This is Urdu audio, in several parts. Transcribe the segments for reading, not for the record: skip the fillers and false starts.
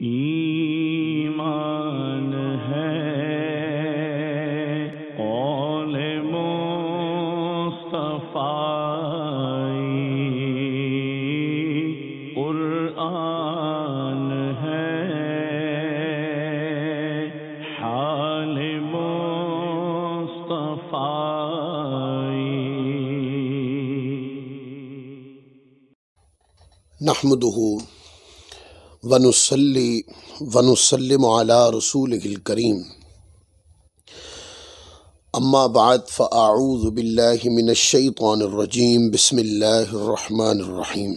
ایمان ہے قول مصطفی، قرآن ہے حال مصطفی۔ نحمده ونصلی ونسلم علی رسولہ الکریم، اما بعد فاعوذ باللہ من الشیطان الرجیم، بسم اللہ الرحمن الرحیم۔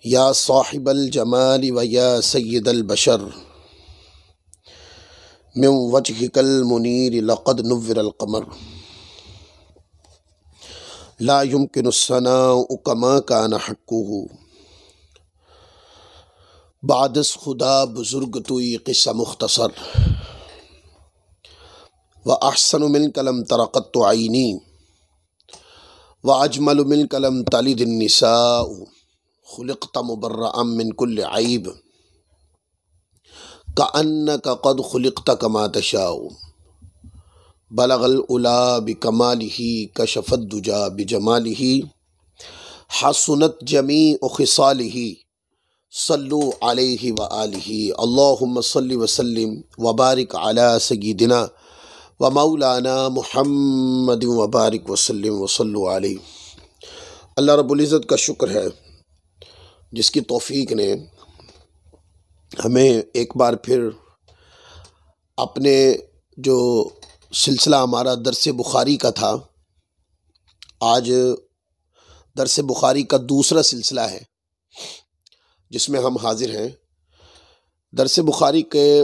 یا صاحب الجمال و یا سید البشر، من وجہک المنیر لقد نور القمر، لا يمكن الثناء كما كان حقه، بعد از خدا بزرگ توئی قصہ مختصر، وأحسن منك لم تر قط عینی، وأجمل منك لم تلد النساء، خلقت مبرأ من كل عیب، كأنك قد خلقت كما تشاء، بلغ العلا بکمالہ، کشف الدجا بجمالہ، حسنت جمیع خصالہ، صلو علیہ وآلہ، اللہم صل وسلم وبارک علی سیدنا و مولانا محمد وبارک وسلم وصلو علیہ۔ اللہ رب العزت کا شکر ہے جس کی توفیق نے ہمیں ایک بار پھر اپنے جو سلسلہ ہمارا درس بخاری کا تھا، آج درس بخاری کا دوسرا سلسلہ ہے جس میں ہم حاضر ہیں۔ درس بخاری کے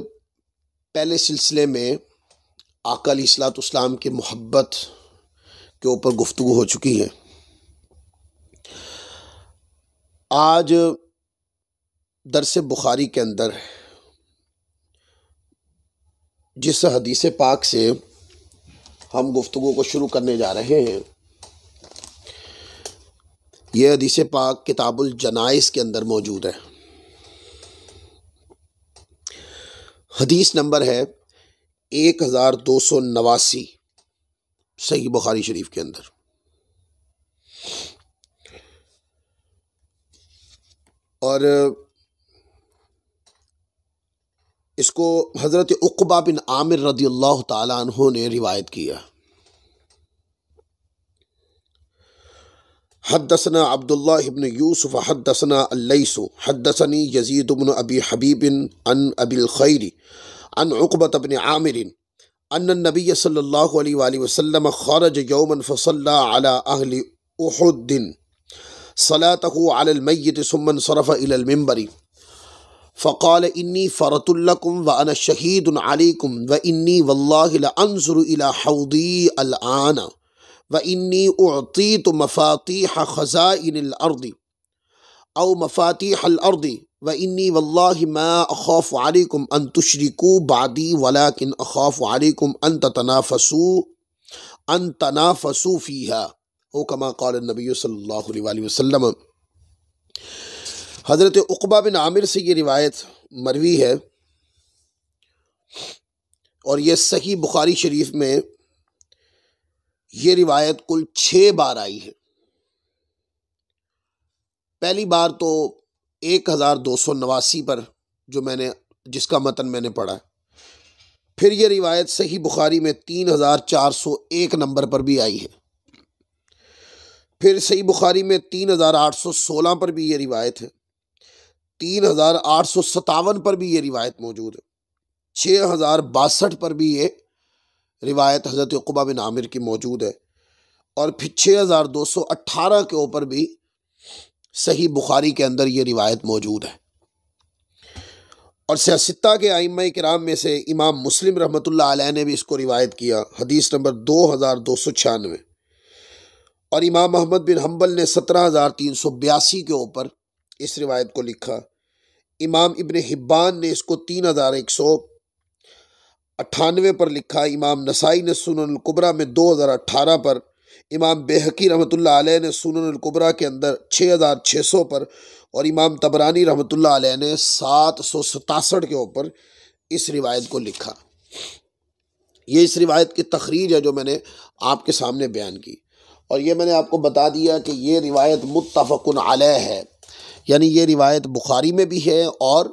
پہلے سلسلے میں آقا علیہ الصلوۃ والسلام کی محبت کے اوپر گفتگو ہو چکی ہے۔ آج درس بخاری کے اندر جس حدیث پاک سے ہم گفتگو کو شروع کرنے جا رہے ہیں، یہ حدیث پاک کتاب الجنائز کے اندر موجود ہے۔ حدیث نمبر ہے 1289 صحیح بخاری شریف کے اندر۔ اور اس کو حضرت عقبہ بن عامر رضی اللہ تعالیٰ عنہ نے روایت کیا۔ حدثنا عبد اللہ بن یوسف حدثنا اللیث حدثنی یزید بن ابی حبیب عن ابی الخیر عن عقبہ بن عامر ان النبی صلی اللہ علیہ وآلہ وسلم خرج یوما فصلى على اہل احد صلاته على المیت ثم انصرف الى المنبر فقال انی فرط لکم وانا شہید علیکم وانی واللہ لانظر الى حوضی الآن وانی اعطیت مفاتیح خزائن الارض او مفاتیح الارض وانی واللہ ما اخاف علیکم ان تشرکوا بعدی ولکن اخاف علیکم ان تنافسوا فیہا، او کما قال النبی صلی اللہ علیہ وآلہ وسلم۔ حضرت عقبہ بن عامر سے یہ روایت مروی ہے اور یہ صحیح بخاری شریف میں یہ روایت کل 6 بار آئی ہے۔ پہلی بار تو 1289 پر جس کا متن میں نے پڑھا ہے، پھر یہ روایت صحیح بخاری میں 3401 نمبر پر بھی آئی ہے، پھر صحیح بخاری میں 3816 پر بھی یہ روایت ہے، 3857 پر بھی یہ روایت موجود ہے، 6062 پر بھی یہ روایت حضرت عقبہ بن عامر کی موجود ہے، اور پھر 6218 کے اوپر بھی صحیح بخاری کے اندر یہ روایت موجود ہے۔ اور ستہ کے ائمہ کرام میں سے امام مسلم رحمۃ اللہ علیہ نے بھی اس کو روایت کیا، حدیث نمبر 2296، اور امام احمد بن حنبل نے 17382 کے اوپر اس روایت کو لکھا، امام ابن حبان نے اس کو 3198 پر لکھا، امام نسائی نے سنن الکبریٰ میں 2018 پر، امام بیہقی رحمۃ اللہ علیہ نے سنن الکبریٰ کے اندر 6600 پر، اور امام طبرانی رحمۃ اللہ علیہ نے 767 کے اوپر اس روایت کو لکھا۔ یہ اس روایت کی تخریج ہے جو میں نے آپ کے سامنے بیان کی، اور یہ میں نے آپ کو بتا دیا کہ یہ روایت متفق علیہ ہے، یعنی یہ روایت بخاری میں بھی ہے اور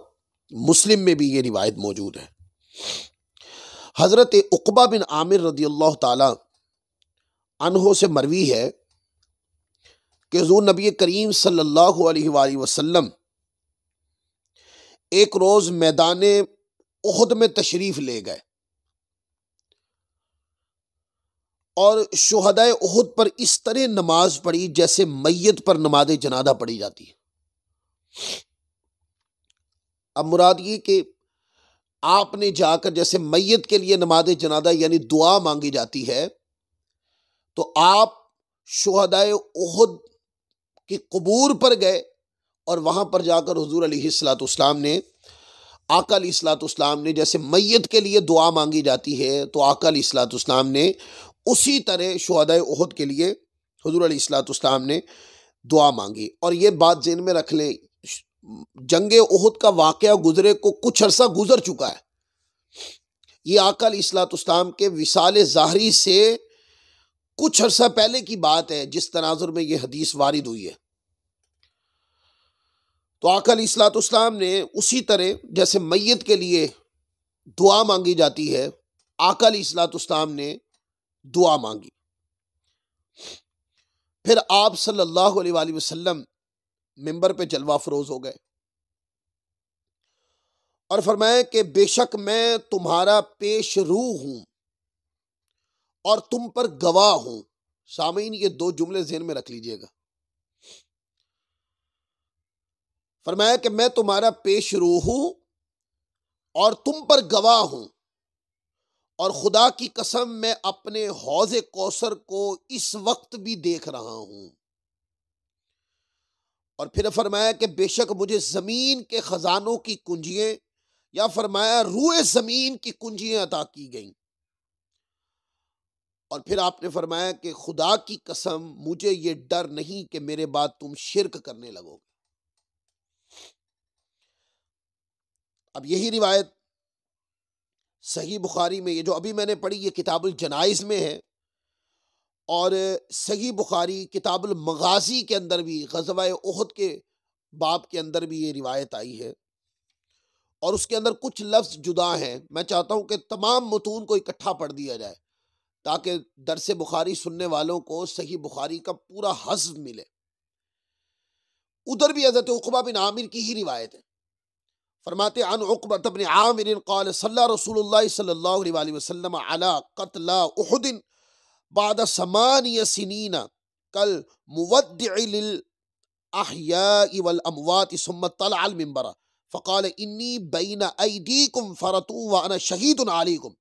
مسلم میں بھی یہ روایت موجود ہے۔ حضرت عقبہ بن عامر رضی اللہ تعالی عنہ سے مروی ہے کہ حضور نبی کریم صلی اللہ علیہ وآلہ وسلم ایک روز میدان احد میں تشریف لے گئے اور شہدائے احد پر اس طرح نماز پڑھی جیسے میت پر نماز جنازہ پڑھی جاتی ہے۔ اب مراد یہ کہ آپ نے جا کر جیسے میت کے لیے نماز جنازہ یعنی دعا مانگی جاتی ہے، تو آپ شہدائے احد کی قبور پر گئے اور وہاں پر جا کر حضور علیہ السلام نے، آقا علیہ السلام نے جیسے میت کے لیے دعا مانگی جاتی ہے تو آقا علیہ السلام نے اسی طرح شہدائے احد کے لیے حضور علیہ السلام نے دعا مانگی۔ اور یہ بات ذہن میں رکھ لیں، جنگ احد کا واقعہ گزرے کو کچھ عرصہ گزر چکا ہے، یہ آقا علیہ السلام کے وصال ظاہری سے کچھ عرصہ پہلے کی بات ہے جس تناظر میں یہ حدیث وارد ہوئی ہے۔ تو آقا علیہ السلام نے اسی طرح جیسے میت کے لیے دعا مانگی جاتی ہے، آقا علیہ السلام نے دعا مانگی۔ پھر آپ صلی اللہ علیہ وآلہ وسلم منبر پہ جلوہ فروز ہو گئے اور فرمایا کہ بے شک میں تمہارا پیش رو ہوں اور تم پر گواہ ہوں۔ سامعین یہ دو جملے ذہن میں رکھ لیجئے گا، فرمایا کہ میں تمہارا پیش رو ہوں اور تم پر گواہ ہوں، اور خدا کی قسم میں اپنے حوض کوثر کو اس وقت بھی دیکھ رہا ہوں۔ اور پھر فرمایا کہ بے شک مجھے زمین کے خزانوں کی کنجیاں، یا فرمایا روئے زمین کی کنجیاں عطا کی گئیں۔ اور پھر آپ نے فرمایا کہ خدا کی قسم مجھے یہ ڈر نہیں کہ میرے بعد تم شرک کرنے لگو گے۔ اب یہی روایت صحیح بخاری میں، یہ جو ابھی میں نے پڑھی یہ کتاب الجنائز میں ہے، اور صحیح بخاری کتاب المغازی کے اندر بھی غزوہ احد کے باب کے اندر بھی یہ روایت آئی ہے، اور اس کے اندر کچھ لفظ جدا ہیں۔ میں چاہتا ہوں کہ تمام متون کو اکٹھا پڑھ دیا جائے تاکہ درس بخاری سننے والوں کو صحیح بخاری کا پورا حظ ملے۔ ادھر بھی حضرت عقبہ بن عامر کی ہی روایت ہے، فرماتے عن عقبہ بن عامر قال صلی رسول اللہ صلی اللہ علیہ وآلہ وسلم علی قتل احد بعد 8 سنین کالمودع للاحیاء والاموات ثم طلع المنبر فقال انی بین ایدیکم فرطوا وانا شہید علیکم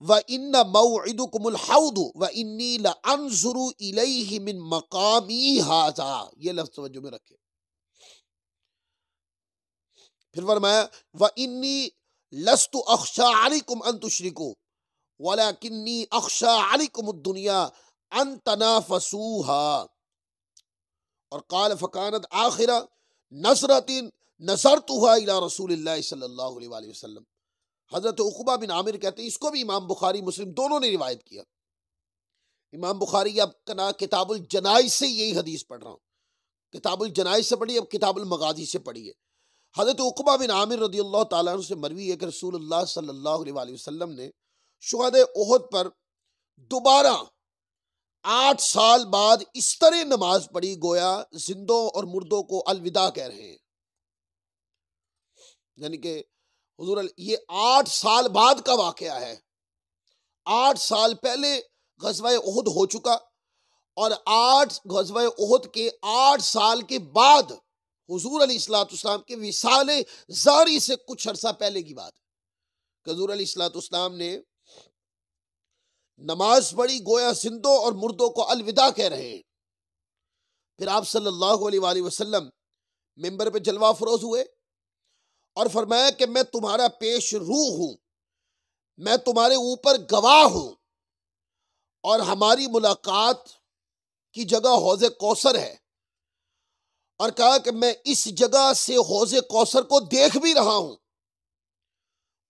وَإِنَّ مَوْعِدُكُمُ الْحَوْضُ وَإِنِّي لَأَنْظُرُ إِلَيْهِ مِنْ مَقَامِي هَذَا، یہ لفظ توجہ میں رکھے۔ پھر فرمایا وَإِنِّي لَسْتُ أَخْشَى عَلَيْكُمْ أَن تُشْرِكُوا وَلَكِنِّي أَخْشَى عَلَيْكُمُ الدُّنْيَا أَن تَنَافَسُوهَا، اور قال فَكَانَتْ آخِرَ نَظْرَةٍ نَظَرْتُهَا إِلَى رسول اللہ صلی اللہ علیہ وآلہ وسلم۔ حضرت عقبہ بن عامر کہتے ہیں، اس کو بھی امام بخاری مسلم دونوں نے روایت کیا۔ امام بخاری اب کتاب الجنائز سے یہی حدیث پڑھ رہا ہوں، کتاب الجنائز سے پڑھی، اب کتاب المغازی سے پڑھی ہے۔ حضرت عقبہ بن عامر رضی اللہ تعالیٰ عنہ سے مروی ہے کہ رسول اللہ صلی اللہ علیہ وآلہ وسلم نے شہدائے احد پر دوبارہ 8 سال بعد اس طرح نماز پڑھی گویا زندوں اور مردوں کو الوداع کہہ رہے ہیں، یعنی کہ حضور یہ 8 سال بعد کا واقعہ ہے۔ 8 سال پہلے غزوہ احد ہو چکا، اور غزوہ احد کے 8 سال کے بعد حضور علیہ السلام کے وصال ظاہری سے کچھ عرصہ پہلے کی بات ہے کہ حضور علیہ السلام نے نماز پڑھی گویا زندوں اور مردوں کو الوداع کہہ رہے ہیں۔ پھر آپ صلی اللہ علیہ وآلہ وسلم منبر پہ جلوہ فروز ہوئے اور فرمایا کہ میں تمہارا پیش رو ہوں، میں تمہارے اوپر گواہ ہوں، اور ہماری ملاقات کی جگہ حوض کوثر ہے، اور کہا کہ میں اس جگہ سے حوض کوثر کو دیکھ بھی رہا ہوں،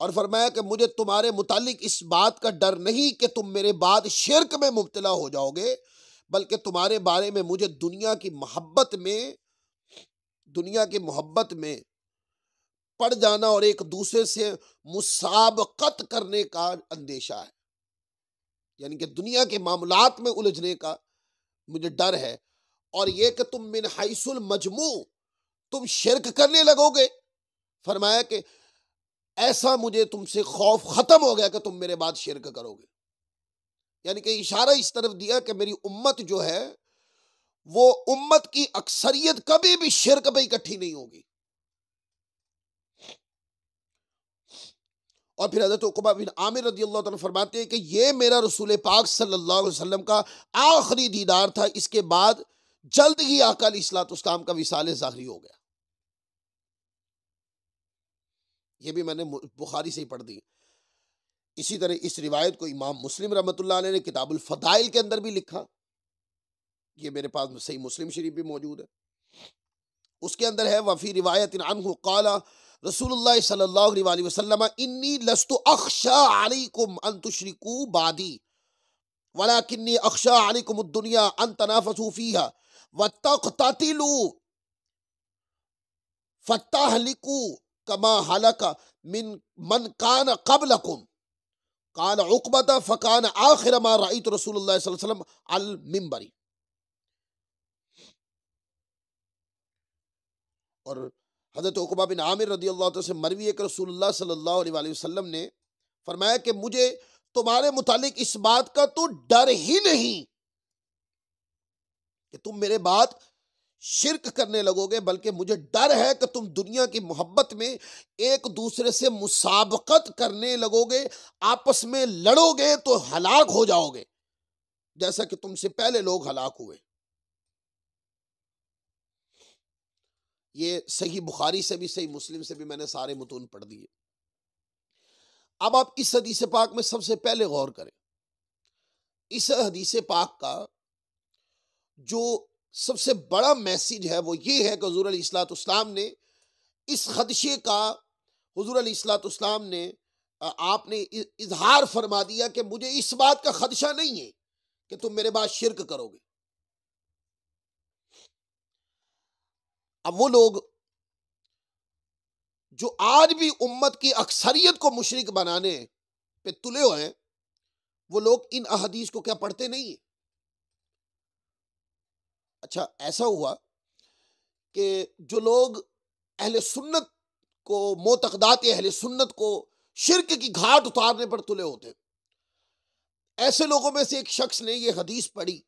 اور فرمایا کہ مجھے تمہارے متعلق اس بات کا ڈر نہیں کہ تم میرے بعد شرک میں مبتلا ہو جاؤ گے، بلکہ تمہارے بارے میں مجھے دنیا کی محبت میں پڑ جانا اور ایک دوسرے سے مسابقت کرنے کا اندیشہ ہے، یعنی کہ دنیا کے معاملات میں الجھنے کا مجھے ڈر ہے، اور یہ کہ تم من حیث المجموع تم شرک کرنے لگو گے۔ فرمایا کہ ایسا مجھے تم سے خوف ختم ہو گیا کہ تم میرے بعد شرک کرو گے، یعنی کہ اشارہ اس طرف دیا کہ میری امت جو ہے وہ امت کی اکثریت کبھی بھی شرک پہ اکٹھی نہیں ہوگی۔ اور پھر حضرت عقبہ بن عامر رضی اللہ تعالیٰ فرماتے ہیں کہ یہ میرا رسول پاک صلی اللہ علیہ وسلم کا آخری دیدار تھا، اس کے بعد جلد ہی آقا علیہ الصلوۃ والسلام کا وصال ظاہری ہو گیا۔ یہ بھی میں نے بخاری سے ہی پڑھ دی۔ اسی طرح اس روایت کو امام مسلم رحمۃ اللہ علیہ نے کتاب الفضائل کے اندر بھی لکھا، یہ میرے پاس صحیح مسلم شریف بھی موجود ہے، اس کے اندر ہے وفی روایت عنہ قال رسول اللہ صلی اللہ علیہ وسلم انی لست اخشى علیکم ان تشرکوا بعدی ولکنی اخشى علیکم الدنیا ان تنافسوا فیہا وتقتتلوا فتہلکوا کما ہلک من کان قبلکم قال عقبہ فکان آخر ما رأیت رسول اللہ صلی اللہ علیہ وسلم علی المنبر۔ اور حضرت عقبہ بن عامر رضی اللہ عنہ سے مروی ہے کہ رسول اللہ صلی اللہ علیہ وسلم نے فرمایا کہ مجھے تمہارے متعلق اس بات کا تو ڈر ہی نہیں کہ تم میرے بعد شرک کرنے لگو گے، بلکہ مجھے ڈر ہے کہ تم دنیا کی محبت میں ایک دوسرے سے مسابقت کرنے لگو گے، آپس میں لڑو گے تو ہلاک ہو جاؤ گے جیسا کہ تم سے پہلے لوگ ہلاک ہوئے۔ یہ صحیح بخاری سے بھی صحیح مسلم سے بھی میں نے سارے متون پڑھ دیے۔ اب آپ اس حدیث پاک میں سب سے پہلے غور کریں، اس حدیث پاک کا جو سب سے بڑا میسیج ہے وہ یہ ہے کہ حضور علیہ الصلوۃ والسلام نے اس خدشے کا حضور علیہ الصلوۃ والسلام نے آپ نے اظہار فرما دیا کہ مجھے اس بات کا خدشہ نہیں ہے کہ تم میرے بعد شرک کرو گے۔ اب وہ لوگ جو آج بھی امت کی اکثریت کو مشرک بنانے پہ تلے ہوئے ہیں، وہ لوگ ان احادیث کو کیا پڑھتے نہیں ہیں؟ اچھا ایسا ہوا کہ جو لوگ اہل سنت کو معتقدات اہل سنت کو شرک کی گھاٹ اتارنے پر تلے ہوتے ہیں، ایسے لوگوں میں سے ایک شخص نے یہ حدیث پڑھی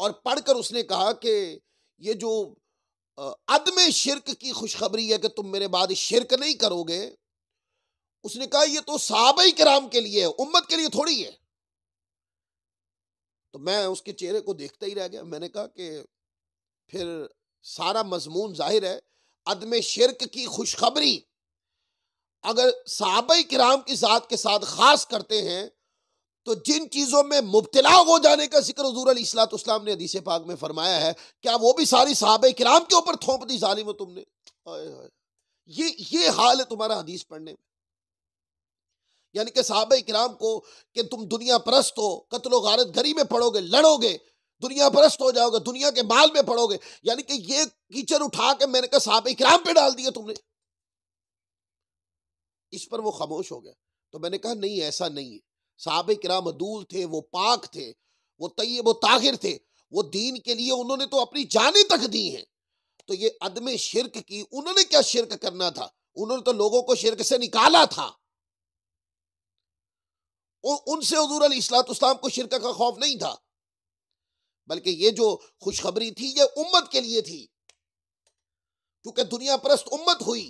اور پڑھ کر اس نے کہا کہ یہ جو عدم شرک کی خوشخبری ہے کہ تم میرے بعد شرک نہیں کرو گے، اس نے کہا یہ تو صحابہ کرام کے لیے ہے، امت کے لیے تھوڑی ہے۔ تو میں اس کے چہرے کو دیکھتا ہی رہ گیا، میں نے کہا کہ پھر سارا مضمون ظاہر ہے، عدم شرک کی خوشخبری اگر صحابہ کرام کی ذات کے ساتھ خاص کرتے ہیں تو جن چیزوں میں مبتلا ہو جانے کا ذکر حضور علیہ الصلوۃ والسلام نے حدیث پاک میں فرمایا ہے، کیا وہ بھی ساری صحابہ کرام کے اوپر تھوپ دی ظالم ہو تم نے؟ یہ حال ہے تمہارا حدیث پڑھنے میں، یعنی کہ صحابہ کرام کو کہ تم دنیا پرست ہو، قتل و غارت گری میں پڑو گے، لڑو گے، دنیا پرست ہو جاؤ گے، دنیا کے مال میں پڑو گے، یعنی کہ یہ کیچڑ اٹھا کے میں نے کہا صحابہ کرام پہ ڈال دیا تم نے۔ اس پر وہ خاموش ہو گیا، تو میں نے کہا نہیں ایسا نہیں ہے، صحابہ کرام عدول تھے، وہ پاک تھے، وہ طیب و طاہر تھے، وہ دین کے لیے انہوں نے تو اپنی جانیں تک دی ہیں، تو یہ عدم شرک کی انہوں نے کیا شرک کرنا تھا؟ انہوں نے تو لوگوں کو شرک سے نکالا تھا، ان سے حضور علیہ الصلوۃ والسلام کو شرک کا خوف نہیں تھا، بلکہ یہ جو خوشخبری تھی یہ امت کے لیے تھی، کیونکہ دنیا پرست امت ہوئی،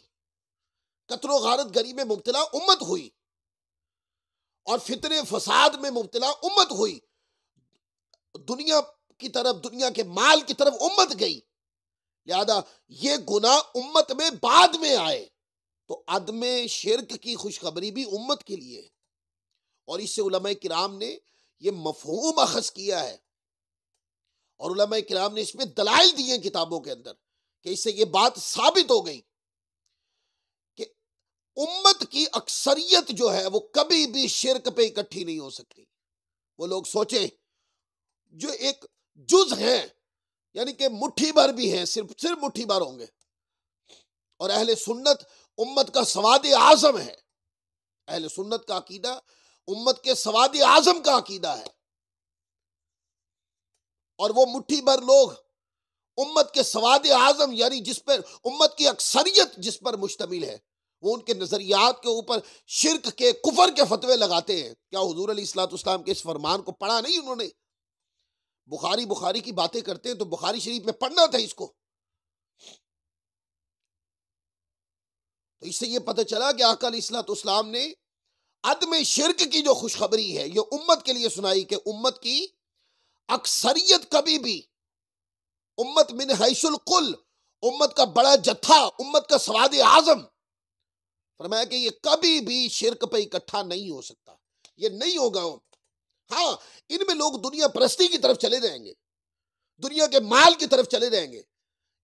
قتل و غارت گری میں مبتلا امت ہوئی، اور فتنے فساد میں مبتلا امت ہوئی، دنیا کی طرف، دنیا کے مال کی طرف امت گئی، لہذا یہ گناہ امت میں بعد میں آئے، تو عدم شرک کی خوشخبری بھی امت کے لیے ہے، اور اس سے علماء کرام نے یہ مفہوم اخذ کیا ہے، اور علماء کرام نے اس میں دلائل دیے کتابوں کے اندر کہ اس سے یہ بات ثابت ہو گئی کہ امت کی اکثریت جو ہے وہ کبھی بھی شرک پہ اکٹھی نہیں ہو سکتی۔ وہ لوگ سوچیں جو ایک جز ہیں، یعنی کہ مٹھی بھر بھی ہیں، صرف مٹھی بھر ہوں گے، اور اہل سنت امت کا سواد اعظم ہے۔ اہل سنت کا عقیدہ امت کے سواد اعظم کا عقیدہ ہے، اور وہ مٹھی بھر لوگ امت کے سواد اعظم، یعنی جس پر امت کی اکثریت جس پر مشتمل ہے، وہ ان کے نظریات کے اوپر شرک کے، کفر کے فتوے لگاتے ہیں۔ کیا حضور علیہ الصلوۃ والسلام کے اس فرمان کو پڑھا نہیں انہوں نے؟ بخاری کی باتیں کرتے ہیں تو بخاری شریف میں پڑھنا تھا اس کو۔ تو اس سے یہ پتہ چلا کہ آقا علیہ الصلوۃ والسلام نے عدم شرک کی جو خوشخبری ہے یہ امت کے لیے سنائی کہ امت کی اکثریت کبھی بھی، امت من حیث القل، امت کا بڑا جتھا، امت کا سواد اعظم، فرمایا کہ یہ کبھی بھی شرک پہ اکٹھا نہیں ہو سکتا، یہ نہیں ہوگا۔ ہاں، ان میں لوگ دنیا پرستی کی طرف چلے جائیں گے، دنیا کے مال کی طرف چلے جائیں گے،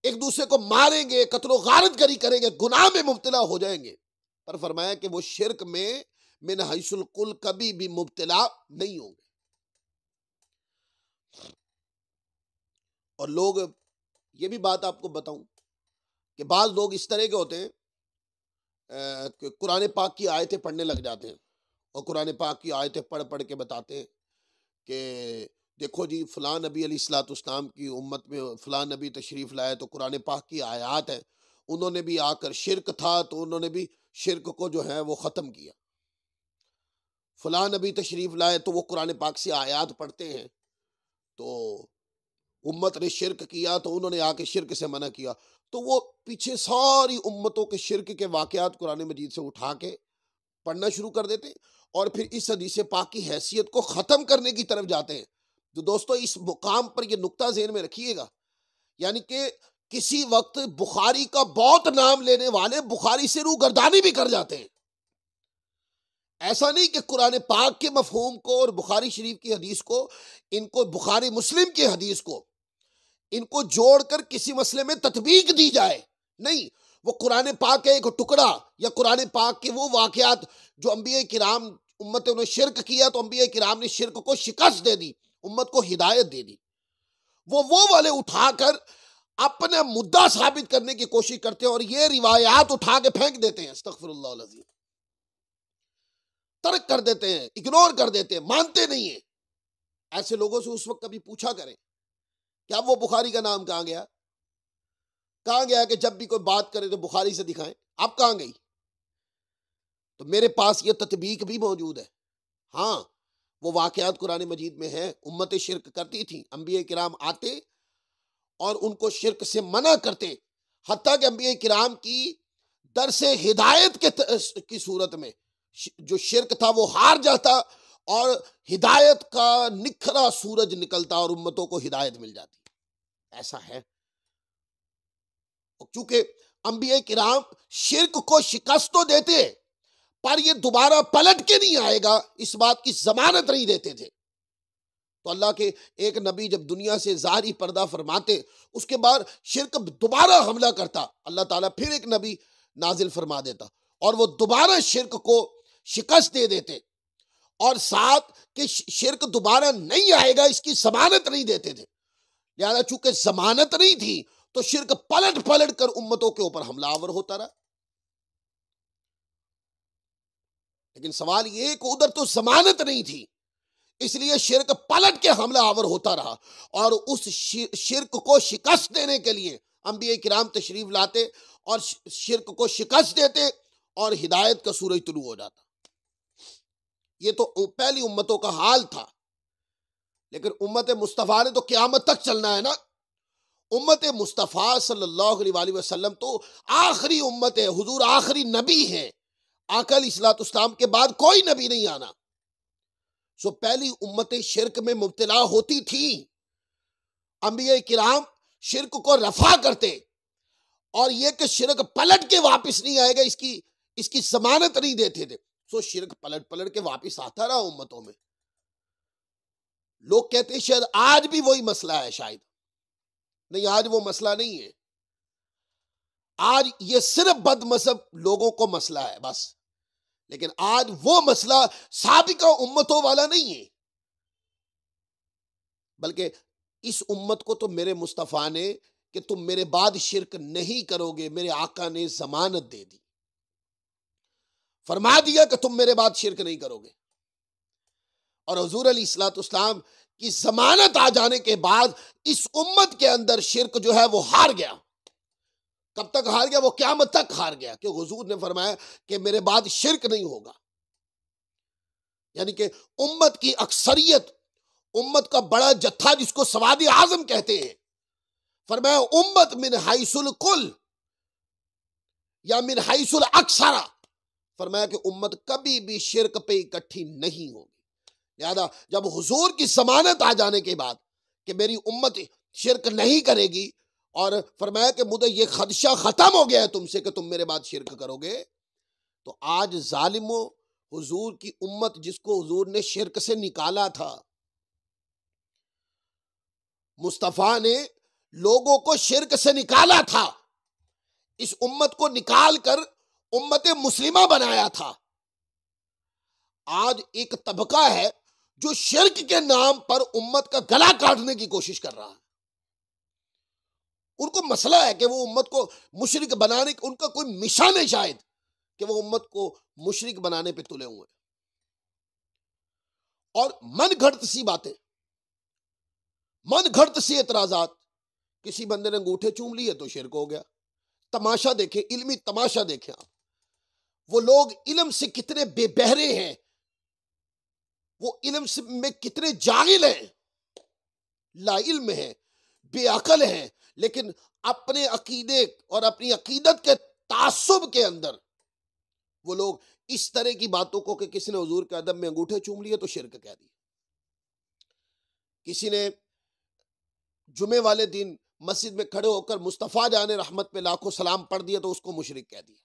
ایک دوسرے کو ماریں گے، قتل و غارت گری کریں گے، گناہ میں مبتلا ہو جائیں گے، پر فرمایا کہ وہ شرک میں من حیث القل کبھی بھی مبتلا نہیں ہوں گے۔ اور لوگ، یہ بھی بات آپ کو بتاؤں کہ بعض لوگ اس طرح کے ہوتے ہیں کہ قرآن پاک کی آیتیں پڑھنے لگ جاتے ہیں، اور قرآن پاک کی آیتیں پڑھ کے بتاتے ہیں کہ دیکھو جی فلاں نبی علیہ الصلوۃ والسلام کی امت میں فلاں نبی تشریف لائے تو قرآن پاک کی آیات ہیں، انہوں نے بھی آ کر شرک تھا تو انہوں نے بھی شرک کو جو ہے وہ ختم کیا۔ فلاں نبی تشریف لائے تو وہ قرآن پاک سے آیات پڑھتے ہیں تو امت نے شرک کیا تو انہوں نے آ کے شرک سے منع کیا، تو وہ پیچھے ساری امتوں کے شرک کے واقعات قرآن مجید سے اٹھا کے پڑھنا شروع کر دیتے ہیں، اور پھر اس حدیث پاک کی حیثیت کو ختم کرنے کی طرف جاتے ہیں۔ تو دوستو اس مقام پر یہ نقطہ ذہن میں رکھیے گا، یعنی کہ کسی وقت بخاری کا بہت نام لینے والے بخاری سے روگردانی بھی کر جاتے ہیں۔ ایسا نہیں کہ قرآن پاک کے مفہوم کو اور بخاری شریف کی حدیث کو، ان کو بخاری مسلم کی حدیث کو، ان کو جوڑ کر کسی مسئلے میں تطبیق دی جائے، نہیں، وہ قرآن پاک کا ایک ٹکڑا یا قرآن پاک کے وہ واقعات جو انبیاء کرام امت نے شرک کیا تو انبیاء کرام نے شرک کو شکست دے دی، امت کو ہدایت دے دی، وہ والے اٹھا کر اپنا مدعا ثابت کرنے کی کوشش کرتے ہیں اور یہ روایات اٹھا کے پھینک دیتے ہیں، استغفر اللہ العظیم، ترک کر دیتے ہیں، اگنور کر دیتے ہیں، مانتے نہیں ہیں۔ ایسے لوگوں سے اس وقت کبھی پوچھا کریں کہ اب وہ بخاری کا نام کہاں گیا؟ کہاں گیا کہ جب بھی کوئی بات کرے تو بخاری سے دکھائیں؟ اب کہاں گئی؟ تو میرے پاس یہ تطبیق بھی موجود ہے۔ ہاں، وہ واقعات قرآن مجید میں ہیں، امت شرک کرتی تھی، انبیاء کرام آتے اور ان کو شرک سے منع کرتے، حتیٰ کہ انبیاء کرام کی درس ہدایت کی صورت میں جو شرک تھا وہ ہار جاتا اور ہدایت کا نکھرا سورج نکلتا اور امتوں کو ہدایت مل جاتی۔ ایسا ہے، چونکہ انبیاء کرام شرک کو شکست تو دیتے پر یہ دوبارہ پلٹ کے نہیں آئے گا اس بات کی ضمانت نہیں دیتے تھے۔ تو اللہ کے ایک نبی جب دنیا سے ظاہری پردہ فرماتے، اس کے بعد شرک دوبارہ حملہ کرتا، اللہ تعالیٰ پھر ایک نبی نازل فرما دیتا اور وہ دوبارہ شرک کو شکست دے دیتے، اور ساتھ کہ شرک دوبارہ نہیں آئے گا اس کی ضمانت نہیں دیتے تھے۔ لہذا چونکہ ضمانت نہیں تھی تو شرک پلٹ کر امتوں کے اوپر حملہ آور ہوتا رہا۔ لیکن سوال یہ ہے کہ ادھر تو ضمانت نہیں تھی، اس لیے شرک پلٹ کے حملہ آور ہوتا رہا، اور اس شرک کو شکست دینے کے لیے انبیاء کرام تشریف لاتے اور شرک کو شکست دیتے اور ہدایت کا سورج طلوع ہو جاتا۔ یہ تو پہلی امتوں کا حال تھا، لیکن امت مصطفیٰ نے تو قیامت تک چلنا ہے نا۔ امت مصطفیٰ صلی اللہ علیہ وآلہ وسلم تو آخری امت ہے، حضور آخری نبی ہیں، آقا علیہ الصلوۃ والسلام کے بعد کوئی نبی نہیں آنا۔ سو پہلی امتیں شرک میں مبتلا ہوتی تھی، انبیاء کرام شرک کو رفع کرتے، اور یہ کہ شرک پلٹ کے واپس نہیں آئے گا اس کی ضمانت نہیں دیتے تھے۔ سو شرک پلٹ کے واپس آتا رہا امتوں میں۔ لوگ کہتے ہیں شاید آج بھی وہی مسئلہ ہے، شاید نہیں، آج وہ مسئلہ نہیں ہے. آج یہ صرف بد مذہب لوگوں کو مسئلہ ہے بس. لیکن آج وہ مسئلہ سابقہ امتوں والا نہیں ہے، بلکہ اس امت کو تو میرے مصطفیٰ نے کہ تم میرے بعد شرک نہیں کرو گے، میرے آقا نے ضمانت دے دی، فرما دیا کہ تم میرے بعد شرک نہیں کرو گے. اور حضور علیہ الصلوۃ والسلام کی ضمانت آ جانے کے بعد اس امت کے اندر شرک جو ہے وہ ہار گیا. کب تک ہار گیا؟ وہ قیامت تک ہار گیا، کہ حضور نے فرمایا کہ میرے بعد شرک نہیں ہوگا. یعنی کہ امت کی اکثریت، امت کا بڑا جتھا جس کو سواد اعظم کہتے ہیں، فرمایا امت من حیث الکل یا من حیث الاکثر، فرمایا کہ امت کبھی بھی شرک پہ اکٹھی نہیں ہوگی. لہذا جب حضور کی ضمانت آ جانے کے بعد کہ میری امت شرک نہیں کرے گی، اور فرمایا کہ مجھے یہ خدشہ ختم ہو گیا ہے تم سے کہ تم میرے بعد شرک کرو گے، تو آج ظالموں، حضور کی امت جس کو حضور نے شرک سے نکالا تھا، مصطفیٰ نے لوگوں کو شرک سے نکالا تھا، اس امت کو نکال کر امت مسلمہ بنایا تھا. آج ایک طبقہ ہے جو شرک کے نام پر امت کا گلا کاٹنے کی کوشش کر رہا ہے. ان کو مسئلہ ہے کہ وہ امت کو مشرک بنانے، ان کا کوئی مشن ہے شاید کہ وہ امت کو مشرک بنانے پہ تلے ہوئے. اور من گھڑت سی باتیں، من گھڑت سی اعتراضات. کسی بندے نے انگوٹھے چوم لیے تو شرک ہو گیا. تماشا دیکھیں، علمی تماشا دیکھیں آپ. وہ لوگ علم سے کتنے بے بہرے ہیں، وہ علم میں کتنے جاہل ہیں، لا علم ہیں، بے عقل ہیں، لیکن اپنے عقیدے اور اپنی عقیدت کے تعصب کے اندر وہ لوگ اس طرح کی باتوں کو، کہ کسی نے حضور کے ادب میں انگوٹھے چوم لیے تو شرک کہہ دیا، کسی نے جمعے والے دن مسجد میں کھڑے ہو کر مصطفیٰ جان رحمت پہ لاکھوں سلام پڑھ دیا تو اس کو مشرک کہہ دیا،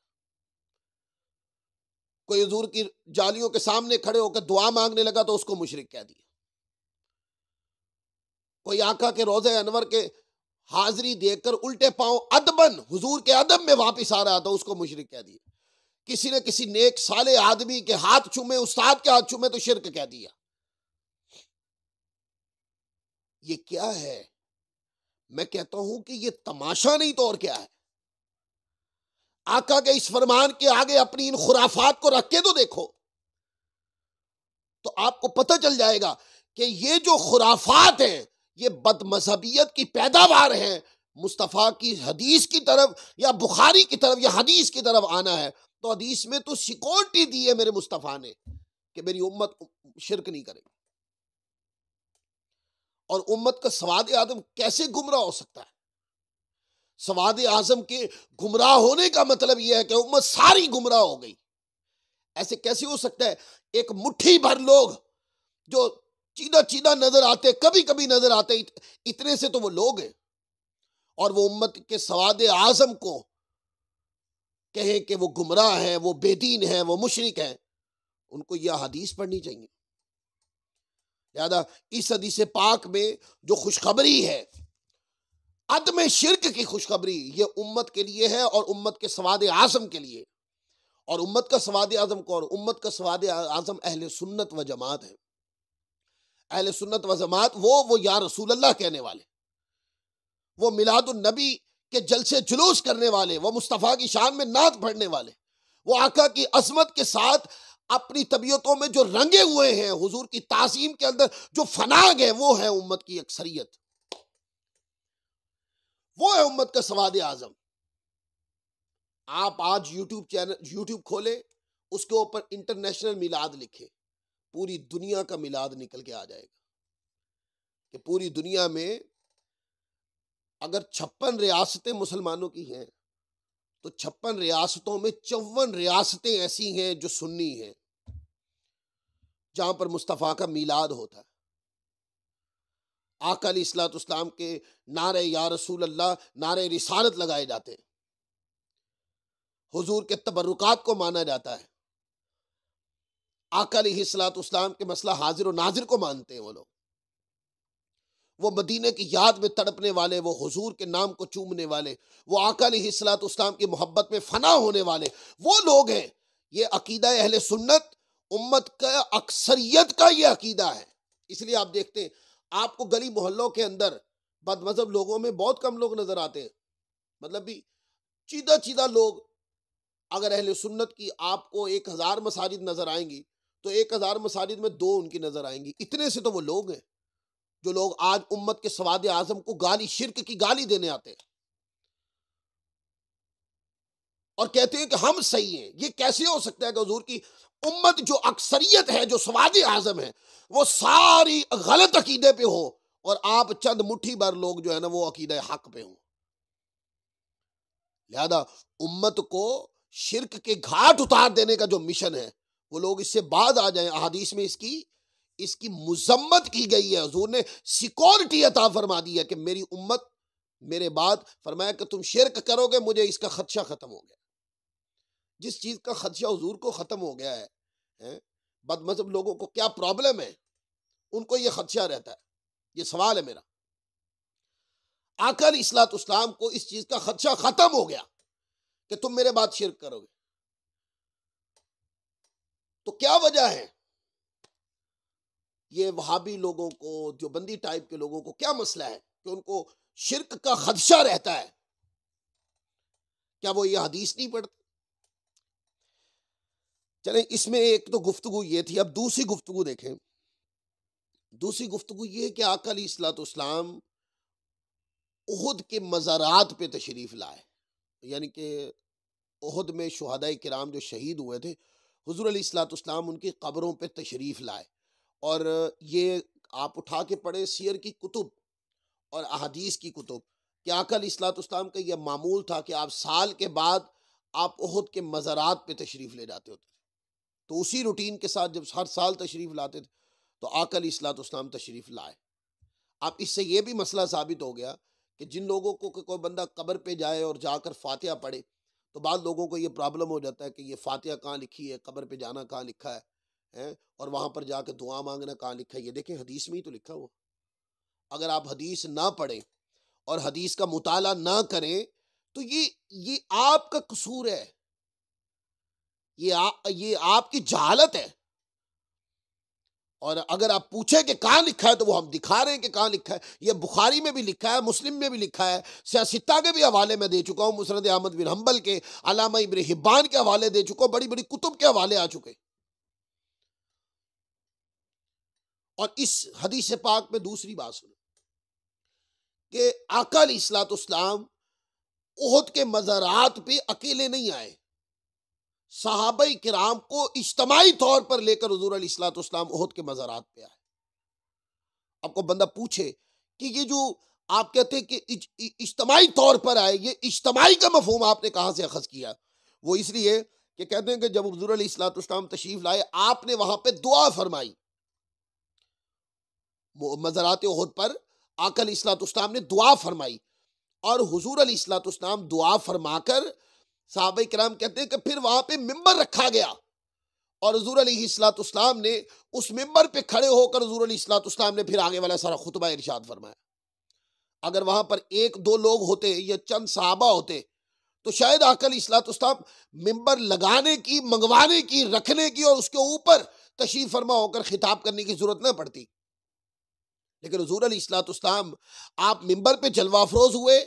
کوئی حضور کی جالیوں کے سامنے کھڑے ہو کر دعا مانگنے لگا تو اس کو مشرک کہہ دیا، کوئی آقا کے روضہ انور کے حاضری دے کر الٹے پاؤں ادبن حضور کے ادب میں واپس آ رہا تھا، اس کو مشرک کہہ دیا. کسی نے کسی نیک صالح آدمی کے ہاتھ چومے، استاد کے ہاتھ چومے تو شرک کہہ دیا. یہ کیا ہے؟ میں کہتا ہوں کہ یہ تماشا نہیں تو اور کیا ہے. آقا کے اس فرمان کے آگے اپنی ان خرافات کو رکھ کے تو دیکھو، تو آپ کو پتہ چل جائے گا کہ یہ جو خرافات ہیں یہ بد مذہبیت کی پیداوار ہیں. مصطفیٰ کی حدیث کی طرف یا بخاری کی طرف یا حدیث کی طرف آنا ہے تو حدیث میں تو سیکورٹی دی ہے میرے مصطفیٰ نے کہ میری امت شرک نہیں کرے گی. اور امت کا سواد اعظم کیسے گمراہ ہو سکتا ہے؟ سواد اعظم کے گمراہ ہونے کا مطلب یہ ہے کہ امت ساری گمراہ ہو گئی. ایسے کیسے ہو سکتا ہے؟ ایک مٹھی بھر لوگ جو چیدہ نظر آتے، کبھی کبھی نظر آتے، اتنے سے تو وہ لوگ ہیں، اور وہ امت کے سواد اعظم کو کہیں کہ وہ گمراہ ہیں، وہ بے دین ہیں، وہ مشرک ہیں. ان کو یہ حدیث پڑھنی چاہیے. لہذا اس حدیث پاک میں جو خوشخبری ہے، عدم شرک کی خوشخبری، یہ امت کے لیے ہے اور امت کے سواد اعظم کے لیے. اور امت کا سواد اعظم کو، اور امت کا سواد اعظم اہل سنت و جماعت ہے. اہل سنت و جماعت وہ یا رسول اللہ کہنے والے، وہ میلاد النبی کے جلسے جلوس کرنے والے، وہ مصطفیٰ کی شان میں نعت پڑھنے والے، وہ آقا کی عظمت کے ساتھ اپنی طبیعتوں میں جو رنگے ہوئے ہیں، حضور کی تعظیم کے اندر جو فناگ ہے، وہ ہے امت کی اکثریت، وہ ہے امت کا سواد اعظم. آپ آج یوٹیوب کھولے، اس کے اوپر انٹرنیشنل میلاد لکھے، پوری دنیا کا میلاد نکل کے آ جائے گا کہ پوری دنیا میں اگر 56 ریاستیں مسلمانوں کی ہیں تو 56 ریاستوں میں 54 ریاستیں ایسی ہیں جو سنی ہیں، جہاں پر مصطفیٰ کا میلاد ہوتا ہے. آقا علیہ الصلوۃ والسلام کے نعرے یا رسول اللہ، نعرے رسالت لگائے جاتے ہیں، حضور کے تبرکات کو مانا جاتا ہے، آقا علیہ الصلوۃ والسلام کے مسئلہ حاضر و ناظر کو مانتے ہیں وہ لوگ. وہ مدینے کی یاد میں تڑپنے والے، وہ حضور کے نام کو چومنے والے، وہ آقا علیہ الصلوۃ والسلام کی محبت میں فنا ہونے والے وہ لوگ ہیں۔ یہ عقیدہ اہل سنت امت کا اکثریت کا یہ عقیدہ ہے۔ اس لیے آپ دیکھتے ہیں آپ کو گلی محلوں کے اندر بد مذہب لوگوں میں بہت کم لوگ نظر آتے ہیں، مطلب بھی چیدہ چیدہ لوگ۔ اگر اہل سنت کی آپ کو 1000 مساجد نظر آئیں گی تو 1000 مساجد میں 2 ان کی نظر آئیں گی۔ اتنے سے تو وہ لوگ ہیں جو لوگ آج امت کے سواد اعظم کو گالی، شرک کی گالی دینے آتے ہیں اور کہتے ہیں کہ ہم صحیح ہیں۔ یہ کیسے ہو سکتا ہے کہ حضور کی امت جو اکثریت ہے، جو سواد اعظم ہے، وہ ساری غلط عقیدے پہ ہو اور آپ چند مٹھی بھر لوگ جو ہے نا وہ عقیدہ حق پہ ہوں۔ لہذا امت کو شرک کے گھاٹ اتار دینے کا جو مشن ہے وہ لوگ اس سے بعد آ جائیں۔ احادیث میں اس کی مذمت کی گئی ہے۔ حضور نے سیکورٹی عطا فرما دی ہے کہ میری امت میرے بعد فرمایا کہ تم شرک کرو گے، مجھے اس کا خدشہ ختم ہو گیا۔ جس چیز کا خدشہ حضور کو ختم ہو گیا ہے، بد مذہب لوگوں کو کیا پرابلم ہے؟ ان کو یہ خدشہ رہتا ہے۔ یہ سوال ہے میرا۔ آقا علیہ الصلوۃ والسلام کو اس چیز کا خدشہ ختم ہو گیا کہ تم میرے بعد شرک کرو گے، تو کیا وجہ ہے؟ یہ وہابی لوگوں کو، جو بندی ٹائپ کے لوگوں کو کیا مسئلہ ہے کہ ان کو شرک کا خدشہ رہتا ہے؟ کیا وہ یہ حدیث نہیں پڑھتے؟ چلیں، اس میں ایک تو گفتگو یہ تھی۔ اب دوسری گفتگو دیکھیں۔ دوسری گفتگو یہ ہے کہ آقا علیہ الصلوۃ والسلام احد کے مزارات پہ تشریف لائے، یعنی کہ احد میں شہداء کرام جو شہید ہوئے تھے، حضور علیہ الصلوۃ والسلام ان کی قبروں پہ تشریف لائے۔ اور یہ آپ اٹھا کے پڑھیں سیر کی کتب اور احادیث کی کتب کہ آقا علیہ الصلوۃ والسلام کا یہ معمول تھا کہ آپ سال کے بعد آپ احد کے مزارات پہ تشریف لے جاتے ہوتے تھے۔ تو اسی روٹین کے ساتھ جب ہر سال تشریف لاتے تھے تو آقا علیہ الصلوۃ والسلام تشریف لائے۔ اب اس سے یہ بھی مسئلہ ثابت ہو گیا کہ جن لوگوں کو کوئی بندہ قبر پہ جائے اور جا کر فاتحہ پڑھے تو بعض لوگوں کو یہ پرابلم ہو جاتا ہے کہ یہ فاتحہ کہاں لکھی ہے، قبر پہ جانا کہاں لکھا ہے، اور وہاں پر جا کے دعا مانگنا کہاں لکھا ہے۔ یہ دیکھیں حدیث میں ہی تو لکھا ہوا۔ اگر آپ حدیث نہ پڑھیں اور حدیث کا مطالعہ نہ کریں تو یہ آپ کا قصور ہے، یہ آپ کی جہالت ہے۔ اور اگر آپ پوچھیں کہ کہاں لکھا ہے تو وہ ہم دکھا رہے ہیں کہ کہاں لکھا ہے۔ یہ بخاری میں بھی لکھا ہے، مسلم میں بھی لکھا ہے، سیاستہ کے بھی حوالے میں دے چکا ہوں، مسند احمد بن حنبل کے، علامہ ابن حبان کے حوالے دے چکا ہوں، بڑی بڑی کتب کے حوالے آ چکے۔ اور اس حدیث پاک میں دوسری بات سنیں کہ آقا علیہ الصلوۃ والسلام احد کے مزارات پہ اکیلے نہیں آئے، صحابہ کرام کو اجتماعی طور پر لے کر حضور علیہ الصلوۃ والسلام احد کے مزارات پہ آئے۔ آپ کو بندہ پوچھے کہ یہ جو آپ کہتے ہیں کہ اجتماعی طور پر آئے، یہ اجتماعی کا مفہوم آپ نے کہاں سے اخذ کیا؟ وہ اس لیے کہ کہتے ہیں کہ جب حضور علیہ الصلوۃ والسلام تشریف لائے آپ نے وہاں پہ دعا فرمائی۔ مزارات احد پر آقا علیہ الصلوۃ والسلام نے دعا فرمائی اور حضور علیہ الصلوۃ والسلام دعا فرما کر صحابہ کرام کہتے ہیں کہ پھر وہاں پہ ممبر رکھا گیا اور حضور علیہ الصلوۃ والسلام نے اس ممبر پہ کھڑے ہو کر حضور علیہ الصلوۃ والسلام نے پھر آگے والا سارا خطبہ ارشاد فرمایا۔ اگر وہاں پر 1-2 لوگ ہوتے یا چند صحابہ ہوتے تو شاید آقا علیہ الصلوۃ والسلام ممبر لگانے کی، منگوانے کی، رکھنے کی اور اس کے اوپر تشریف فرما ہو کر خطاب کرنے کی ضرورت نہ پڑتی۔ لیکن حضور علیہ الصلوۃ والسلام آپ ممبر پہ جلوہ افروز ہوئے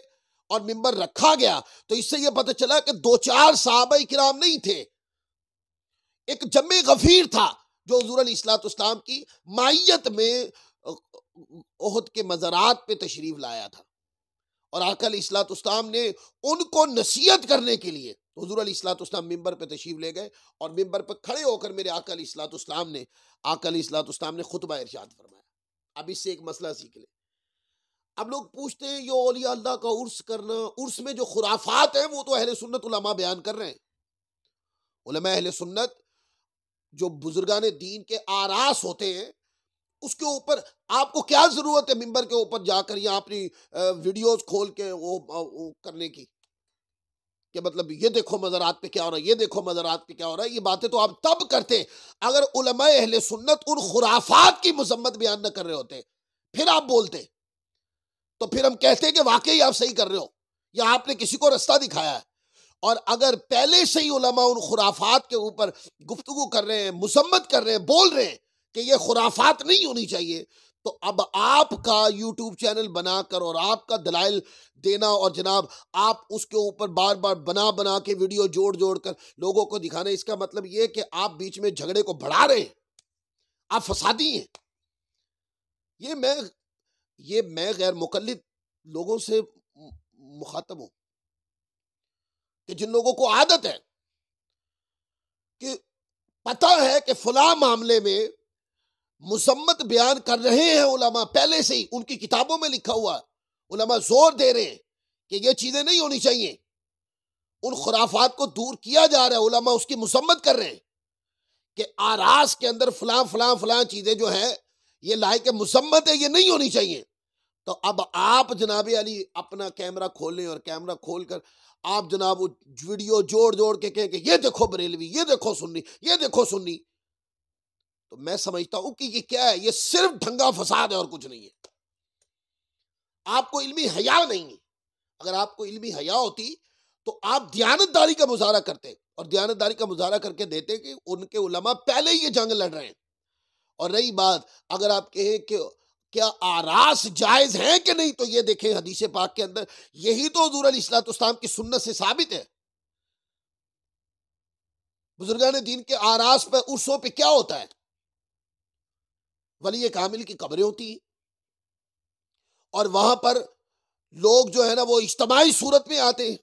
اور ممبر رکھا گیا تو اس سے یہ پتہ چلا کہ 2-4 صحابہ کرام نہیں تھے، ایک جمع غفیر تھا جو حضور علیہ الصلوۃ والسلام کی معیت میں احد کے مزارات پہ تشریف لایا تھا۔ اور آقا علیہ الصلوۃ والسلام نے ان کو نصیحت کرنے کے لیے حضور علیہ الصلوۃ والسلام ممبر پہ تشریف لے گئے اور ممبر پہ کھڑے ہو کر میرے آقا علیہ الصلوۃ والسلام نے خطبہ ارشاد فرمایا۔ اب اس سے ایک مسئلہ سیکھ لیں۔ اب لوگ پوچھتے ہیں یہ اولیاء اللہ کا عرس کرنا، عرس میں جو خرافات ہیں وہ تو اہل سنت علماء بیان کر رہے ہیں۔ علماء اہل سنت جو بزرگان دین کے آراس ہوتے ہیں اس کے اوپر آپ کو کیا ضرورت ہے ممبر کے اوپر جا کر یا اپنی ویڈیوز کھول کے وہ کرنے کی کہ مطلب یہ دیکھو مزارات پہ کیا ہو رہا ہے، یہ دیکھو مزارات پہ کیا ہو رہا ہے۔ یہ باتیں تو آپ تب کرتے اگر علماء اہل سنت ان خرافات کی مذمت بیان نہ کر رہے ہوتے، پھر آپ بولتے تو پھر ہم کہتے ہیں کہ واقعی آپ صحیح کر رہے ہو یا آپ نے کسی کو رستہ دکھایا ہے۔ اور اگر پہلے سے ہی علماء ان خرافات کے اوپر گفتگو کر رہے ہیں، مذمت کر رہے ہیں، بول رہے ہیں کہ یہ خرافات نہیں ہونی چاہیے، تو اب آپ کا یوٹیوب چینل بنا کر اور آپ کا دلائل دینا اور جناب آپ اس کے اوپر بار بار بنا کے ویڈیو جوڑ کر لوگوں کو دکھانا، اس کا مطلب یہ کہ آپ بیچ میں جھگڑے کو بڑھا رہے ہیں، آپ فسادی ہیں۔ یہ میں غیر مقلد لوگوں سے مخاطب ہوں کہ جن لوگوں کو عادت ہے کہ پتہ ہے کہ فلاں معاملے میں مذمت بیان کر رہے ہیں علماء، پہلے سے ہی ان کی کتابوں میں لکھا ہوا ہے، علماء زور دے رہے ہیں کہ یہ چیزیں نہیں ہونی چاہیے، ان خرافات کو دور کیا جا رہا ہے، علماء اس کی مذمت کر رہے ہیں کہ آراس کے اندر فلاں چیزیں جو ہیں یہ لائق مذمت ہے، یہ نہیں ہونی چاہیے۔ تو اب آپ جناب علی اپنا کیمرہ کھولیں اور کیمرہ کھول کر آپ جناب ویڈیو جوڑ کے کہیں کہ یہ دیکھو بریلوی، یہ دیکھو سنی، یہ دیکھو سنی، تو میں سمجھتا ہوں کہ یہ کیا ہے؟ یہ صرف ڈھنگا فساد ہے اور کچھ نہیں ہے۔ آپ کو علمی حیا نہیں ہے۔ اگر آپ کو علمی حیا ہوتی تو آپ دیانتداری کا مظاہرہ کرتے اور دیانتداری کا مظاہرہ کر کے دیتے کہ ان کے علماء پہلے ہی یہ جنگ لڑ رہے ہیں۔ اور رہی بات اگر آپ کہیں کہ کیا آراس جائز ہیں کہ نہیں، تو یہ دیکھیں حدیث پاک کے اندر یہی تو حضور علیہ الصلوۃ والسلام کی سنت سے ثابت ہے۔ بزرگان دین کے آراس پہ، عرسوں پہ کیا ہوتا ہے؟ ولی کامل کی قبریں ہوتی ہیں اور وہاں پر لوگ جو ہے نا وہ اجتماعی صورت میں آتے ہیں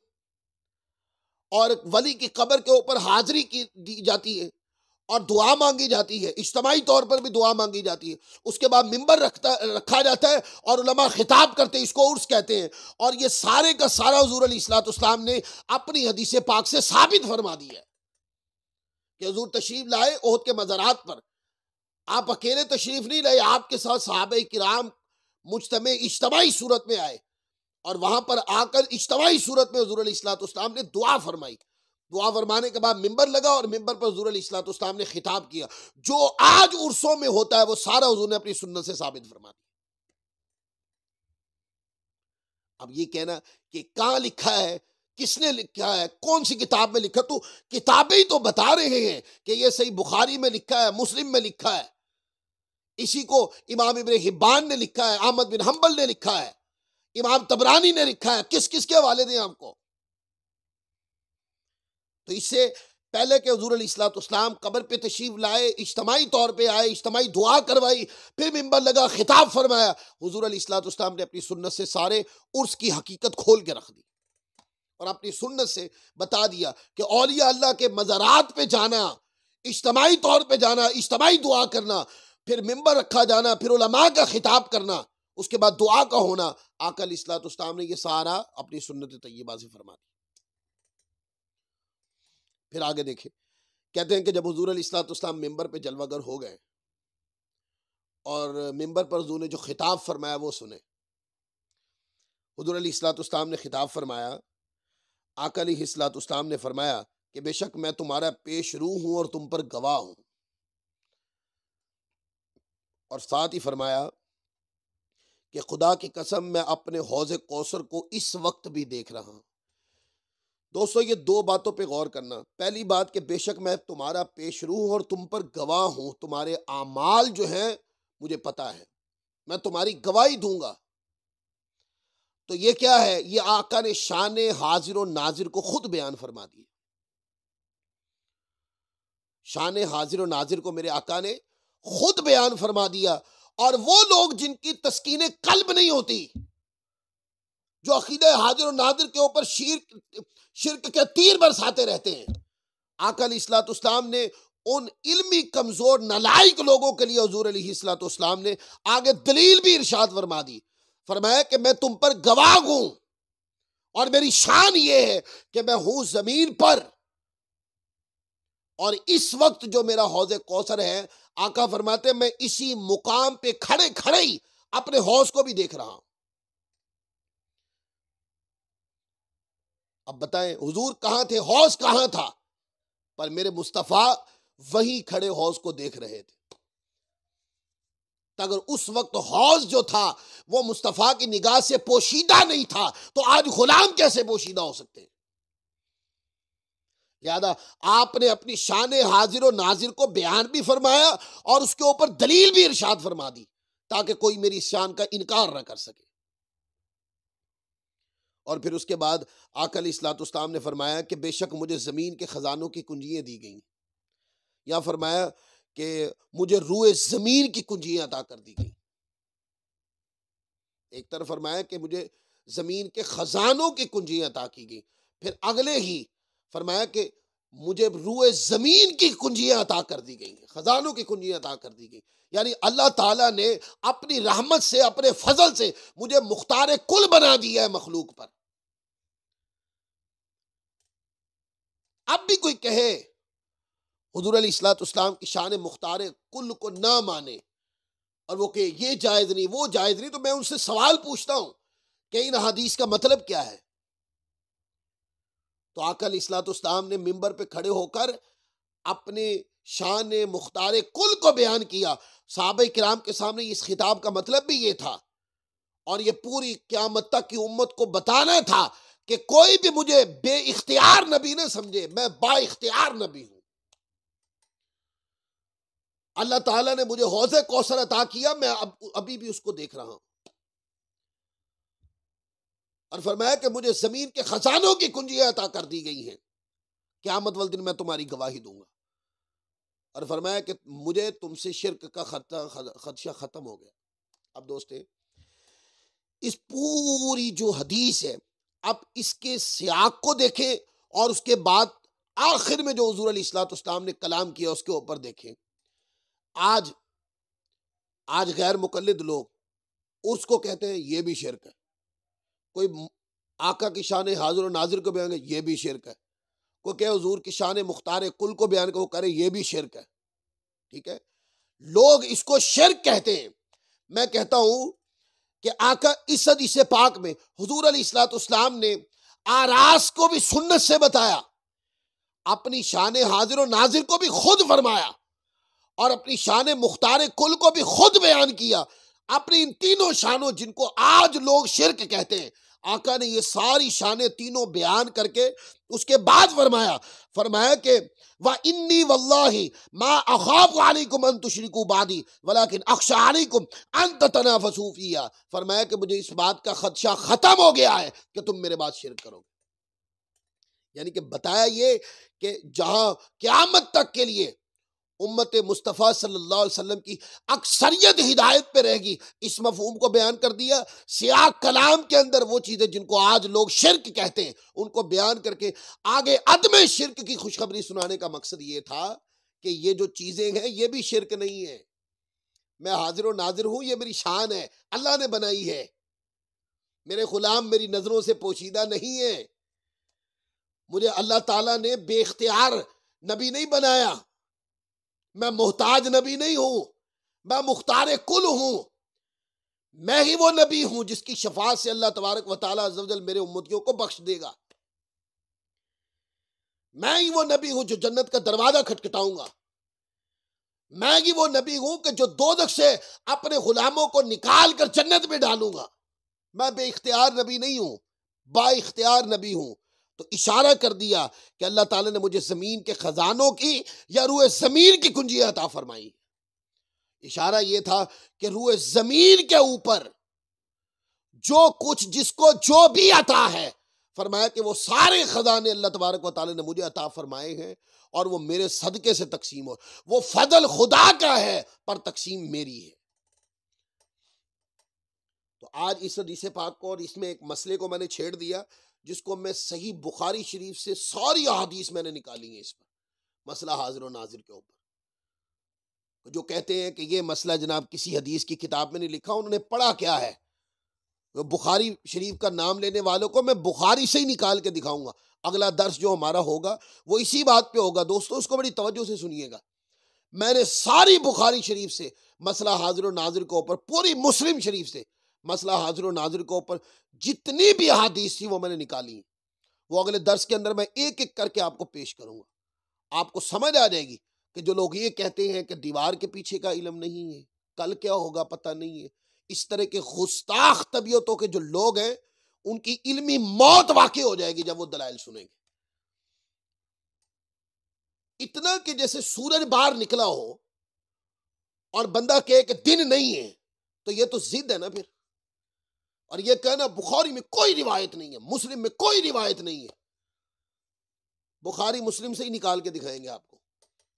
اور ولی کی قبر کے اوپر حاضری کی دی جاتی ہے اور دعا مانگی جاتی ہے، اجتماعی طور پر بھی دعا مانگی جاتی ہے۔ اس کے بعد ممبر رکھا جاتا ہے اور علماء خطاب کرتے ہیں، اس کو عرس کہتے ہیں، اور یہ سارے کا سارا حضور علیہ الصلوۃ والسلام نے اپنی حدیث پاک سے ثابت فرما دیا ہے کہ حضور تشریف لائے احد کے مزارات پر، آپ اکیلے تشریف نہیں لائے، آپ کے ساتھ صحابہ کرام مجتمع اجتماعی صورت میں آئے اور وہاں پر آ کر اجتماعی صورت میں حضور علیہ الصلوۃ والسلام نے دعا فرمائی۔ دعا فرمانے کے بعد ممبر لگا اور ممبر پر حضور علیہ الصلوۃ والسلام نے خطاب کیا۔ جو آج عرسوں میں ہوتا ہے وہ سارا حضور نے اپنی سنت سے ثابت فرما دیا۔ اب یہ کہنا کہ کہاں لکھا ہے، کس نے لکھا ہے، کون سی کتاب میں لکھا، تو کتابیں ہی تو بتا رہے ہیں کہ یہ صحیح بخاری میں لکھا ہے، مسلم میں لکھا ہے، اسی کو امام ابن حبان نے لکھا ہے، احمد بن حنبل نے لکھا ہے، امام طبرانی نے لکھا ہے، کس کے حوالے دیں آپ کو؟ تو اس سے پہلے کہ حضور علیہ الصلوۃ والسلام قبر پہ تشریف لائے، اجتماعی طور پہ آئے، اجتماعی دعا کروائی، پھر ممبر لگا، خطاب فرمایا، حضور علیہ الصلوۃ والسلام نے اپنی سنت سے سارے عرس کی حقیقت کھول کے رکھ دی اور اپنی سنت سے بتا دیا کہ اولیاء اللہ کے مزارات پہ جانا، اجتماعی طور پہ جانا، اجتماعی دعا کرنا، پھر ممبر رکھا جانا، پھر علماء کا خطاب کرنا، اس کے بعد دعا کا ہونا، آقا علیہ الصلوۃ والسلام نے یہ سارا اپنی سنت طیبہ سے فرما دیا۔ پھر آگے دیکھیں، کہتے ہیں کہ جب حضور علیہ الصلوۃ والسلام ممبر پہ جلوہ گر ہو گئے اور ممبر پر حضور نے جو خطاب فرمایا وہ سنے۔ حضور علیہ الصلوۃ والسلام نے خطاب فرمایا، آقا علیہ الصلوۃ والسلام نے فرمایا کہ بے شک میں تمہارا پیش رو ہوں اور تم پر گواہ ہوں، اور ساتھ ہی فرمایا کہ خدا کی قسم میں اپنے حوض کوثر کو اس وقت بھی دیکھ رہا ہوں۔ دوستو یہ دو باتوں پہ غور کرنا۔ پہلی بات کہ بے شک میں تمہارا پیش رو ہوں اور تم پر گواہ ہوں، تمہارے اعمال جو ہیں مجھے پتا ہے، میں تمہاری گواہی دوں گا۔ تو یہ کیا ہے؟ یہ آقا نے شان حاضر و ناظر کو خود بیان فرما دی۔ شان حاضر و ناظر کو میرے آقا نے خود بیان فرما دیا، اور وہ لوگ جن کی تسکین قلب نہیں ہوتی، جو عقیدہ حاضر و ناظر کے اوپر شرک کے تیر برساتے رہتے ہیں، آقا علیہ الصلوۃ والسلام نے ان علمی کمزور نالائق لوگوں کے لیے حضور علیہ الصلوۃ والسلام نے آگے دلیل بھی ارشاد فرما دی، فرمایا کہ میں تم پر گواہ ہوں اور میری شان یہ ہے کہ میں ہوں زمین پر، اور اس وقت جو میرا حوض کوثر ہے، آقا فرماتے ہیں میں اسی مقام پہ کھڑے کھڑے ہی اپنے حوض کو بھی دیکھ رہا ہوں۔ اب بتائیں حضور کہاں تھے، حوض کہاں تھا، پر میرے مصطفیٰ وہیں کھڑے حوض کو دیکھ رہے تھے۔ تو اگر اس وقت حوض جو تھا وہ مصطفیٰ کی نگاہ سے پوشیدہ نہیں تھا تو آج غلام کیسے پوشیدہ ہو سکتے ہیں؟ لہذا آپ نے اپنی شان حاضر و ناظر کو بیان بھی فرمایا اور اس کے اوپر دلیل بھی ارشاد فرما دی تاکہ کوئی میری شان کا انکار نہ کر سکے۔ اور پھر اس کے بعد آقا علیہ الصلوۃ والسلام نے فرمایا کہ بے شک مجھے زمین کے خزانوں کی کنجیاں دی گئیں، یا فرمایا کہ مجھے روئے زمین کی کنجیاں عطا کر دی گئیں۔ ایک طرف فرمایا کہ مجھے زمین کے خزانوں کی کنجیاں عطا کی گئیں، پھر اگلے ہی فرمایا کہ مجھے روئے زمین کی کنجیاں عطا کر دی گئیں، خزانوں کی کنجیاں عطا کر دی گئیں۔ یعنی اللہ تعالیٰ نے اپنی رحمت سے، اپنے فضل سے مجھے مختار کل بنا دیا ہے مخلوق پر۔ اب بھی کوئی کہے حضور علیہ الصلوۃ والسلام کی شان مختار کل کو نہ مانے اور وہ کہ یہ جائز نہیں وہ جائز نہیں، تو میں ان سے سوال پوچھتا ہوں کہ ان حدیث کا مطلب کیا ہے؟ تو آقا علیہ الصلوۃ والسلام نے منبر پہ کھڑے ہو کر اپنے شان مختار کل کو بیان کیا۔ صحابہ کرام کے سامنے اس خطاب کا مطلب بھی یہ تھا، اور یہ پوری قیامت تک کی امت کو بتانا تھا کہ کوئی بھی مجھے بے اختیار نبی نہ سمجھے، میں با اختیار نبی ہوں۔ اللہ تعالیٰ نے مجھے حوض کوثر عطا کیا، میں ابھی بھی اس کو دیکھ رہا ہوں، اور فرمایا کہ مجھے زمین کے خزانوں کی کنجیاں عطا کر دی گئی ہیں، قیامت والدن میں تمہاری گواہی دوں گا۔ اور فرمایا کہ مجھے تم سے شرک کا خدشہ ختم ہو گیا۔ اب دوستے، اس پوری جو حدیث ہے، اب اس کے سیاق کو دیکھیں اور اس کے بعد آخر میں جو حضور علیہ الصلوۃ والسلام نے کلام کیا اس کے اوپر دیکھیں۔ آج غیر مقلد لوگ اس کو کہتے ہیں یہ بھی شرک ہے، کوئی آقا کی شان حاضر و ناظر کو بیان کرے یہ بھی شرک ہے، کوئی کہ حضور کی شان مختار کل کو بیان کرے یہ بھی شرک ہے۔ ٹھیک ہے، لوگ اس کو شرک کہتے ہیں۔ میں کہتا ہوں کہ آقا اس حدیث پاک میں حضور علیہ الصلوۃ والسلام نے آراس کو بھی سنت سے بتایا، اپنی شان حاضر و ناظر کو بھی خود فرمایا، اور اپنی شان مختار کل کو بھی خود بیان کیا۔ اپنی ان تینوں شانوں جن کو آج لوگ شرک کہتے ہیں، آقا نے یہ ساری شانیں تینوں بیان کر کے اس کے بعد فرمایا کہ وَإِنِّي وَاللَّهِ مَا أَخَافُ عَلَيْكُمْ أَن تُشْرِكُوا بَعْدِي وَلَكِنْ أَخْشَىٰ عَلَيْكُمْ أَن تَتَنَافَسُوا فِيهَا۔ فرمایا کہ مجھے اس بات کا خدشہ ختم ہو گیا ہے کہ تم میرے بعد شرک کرو گے۔ یعنی کہ بتایا یہ کہ جہاں قیامت تک کے لیے امت مصطفیٰ صلی اللہ علیہ وسلم کی اکثریت ہدایت پہ رہے گی، اس مفہوم کو بیان کر دیا۔ سیاق کلام کے اندر وہ چیزیں جن کو آج لوگ شرک کہتے ہیں ان کو بیان کر کے آگے عدم شرک کی خوشخبری سنانے کا مقصد یہ تھا کہ یہ جو چیزیں ہیں یہ بھی شرک نہیں ہے، میں حاضر و ناظر ہوں، یہ میری شان ہے، اللہ نے بنائی ہے، میرے غلام میری نظروں سے پوشیدہ نہیں ہے، مجھے اللہ تعالیٰ نے بے اختیار نبی نہیں بنایا، میں محتاج نبی نہیں ہوں، میں مختار کل ہوں، میں ہی وہ نبی ہوں جس کی شفاعت سے اللہ تبارک و تعالیٰ عز و جل میرے امتیوں کو بخش دے گا، میں ہی وہ نبی ہوں جو جنت کا دروازہ کھٹکھٹاؤں گا، میں ہی وہ نبی ہوں کہ جو دوزخ سے اپنے غلاموں کو نکال کر جنت میں ڈالوں گا۔ میں بے اختیار نبی نہیں ہوں، با اختیار نبی ہوں۔ تو اشارہ کر دیا کہ اللہ تعالیٰ نے مجھے زمین کے خزانوں کی یا روئے زمین کی کنجیاں عطا فرمائی۔ اشارہ یہ تھا کہ روئے زمین کے اوپر جو کچھ جس کو جو بھی عطا ہے، فرمایا کہ وہ سارے خزانے اللہ تبارک و تعالیٰ نے مجھے عطا فرمائے ہیں اور وہ میرے صدقے سے تقسیم ہو، وہ فضل خدا کا ہے پر تقسیم میری ہے۔ تو آج اس حدیث پاک کو اور اس میں ایک مسئلے کو میں نے چھیڑ دیا جس کو میں صحیح بخاری شریف سے ساری احادیث میں نے نکالی ہیں، اس پر مسئلہ حاضر و ناظر کے اوپر۔ جو کہتے ہیں کہ یہ مسئلہ جناب کسی حدیث کی کتاب میں نہیں لکھا، انہوں نے پڑھا کیا ہے؟ بخاری شریف کا نام لینے والوں کو میں بخاری سے ہی نکال کے دکھاؤں گا۔ اگلا درس جو ہمارا ہوگا وہ اسی بات پہ ہوگا، دوستو اس کو بڑی توجہ سے سنیے گا۔ میں نے ساری بخاری شریف سے مسئلہ حاضر و ناظر کے اوپر، پوری مسلم شریف سے مسئلہ حاضر و ناظر کے اوپر جتنی بھی احادیث تھی وہ میں نے نکالی ہیں۔ وہ اگلے درس کے اندر میں ایک ایک کر کے آپ کو پیش کروں گا، آپ کو سمجھ آ جائے گی کہ جو لوگ یہ کہتے ہیں کہ دیوار کے پیچھے کا علم نہیں ہے، کل کیا ہوگا پتہ نہیں ہے۔ اس طرح کے گستاخ طبیعتوں کے جو لوگ ہیں ان کی علمی موت واقع ہو جائے گی جب وہ دلائل سنیں گے۔ اتنا کہ جیسے سورج باہر نکلا ہو اور بندہ کہے کہ دن نہیں ہے تو یہ تو ضد ہے نا پھر۔ اور یہ کہنا بخاری میں کوئی روایت نہیں ہے، مسلم میں کوئی روایت نہیں ہے، بخاری مسلم سے ہی نکال کے دکھائیں گے آپ کو